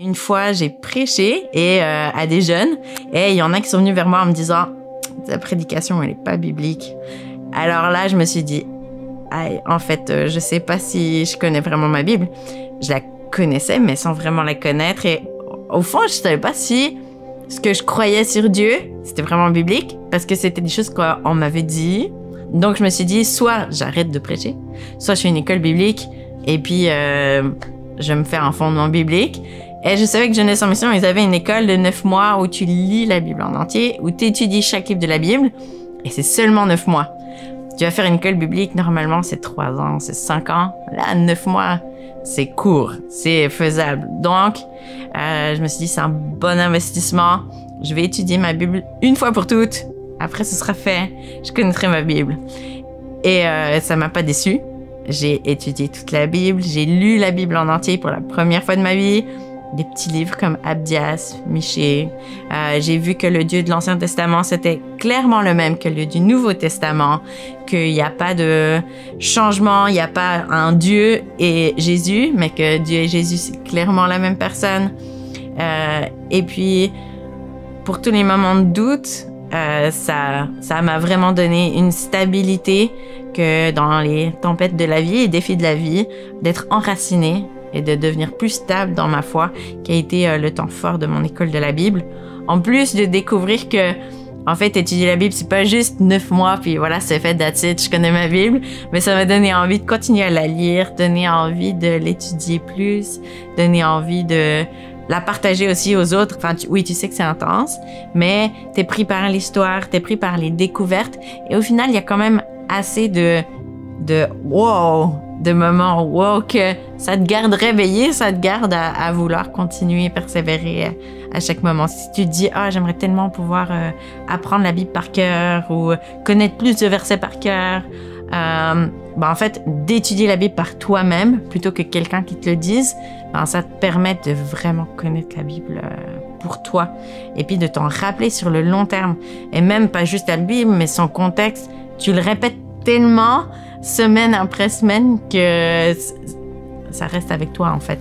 Une fois, j'ai prêché à des jeunes et il y en a qui sont venus vers moi en me disant « Ta prédication, elle n'est pas biblique. » Alors là, je me suis dit « En fait, je sais pas si je connais vraiment ma Bible. » Je la connaissais, mais sans vraiment la connaître. Et au fond, je savais pas si ce que je croyais sur Dieu, c'était vraiment biblique, parce que c'était des choses qu'on m'avait dit. Donc, je me suis dit, soit j'arrête de prêcher, soit je fais une école biblique, et puis je vais me faire un fondement biblique. Et je savais que Jeunesse en Mission, ils avaient une école de 9 mois où tu lis la Bible en entier, où tu étudies chaque livre de la Bible, et c'est seulement 9 mois. Tu vas faire une école biblique, normalement, c'est 3 ans, c'est 5 ans. Là, 9 mois, c'est court, c'est faisable. Donc, je me suis dit, c'est un bon investissement. Je vais étudier ma Bible une fois pour toutes. Après, ce sera fait. Je connaîtrai ma Bible. Et ça m'a pas déçu. J'ai étudié toute la Bible. J'ai lu la Bible en entier pour la première fois de ma vie. Des petits livres comme Abdias, Michée. J'ai vu que le Dieu de l'Ancien Testament, c'était clairement le même que le Dieu du Nouveau Testament, qu'il n'y a pas de changement, il n'y a pas un Dieu et Jésus, mais que Dieu et Jésus, c'est clairement la même personne. Et puis, pour tous les moments de doute, ça m'a vraiment donné une stabilité que dans les tempêtes de la vie et défis de la vie, d'être enraciné et de devenir plus stable dans ma foi, qui a été le temps fort de mon école de la Bible. En plus de découvrir que, en fait, étudier la Bible, c'est pas juste 9 mois, puis voilà, c'est fait, that's it, je connais ma Bible, mais ça m'a donné envie de continuer à la lire, donner envie de l'étudier plus, donner envie de la partager aussi aux autres. Enfin, oui, tu sais que c'est intense, mais t'es pris par l'histoire, t'es pris par les découvertes, et au final, il y a quand même assez de wow, de moments wow, que ça te garde réveillé, ça te garde à vouloir continuer, persévérer à chaque moment. Si tu te dis, j'aimerais tellement pouvoir apprendre la Bible par cœur ou connaître plus de versets par cœur, en fait, d'étudier la Bible par toi-même plutôt que quelqu'un qui te le dise, ça te permet de vraiment connaître la Bible pour toi et puis de t'en rappeler sur le long terme. Et même pas juste la Bible, mais son contexte, tu le répètes tellement semaine après semaine que ça reste avec toi en fait.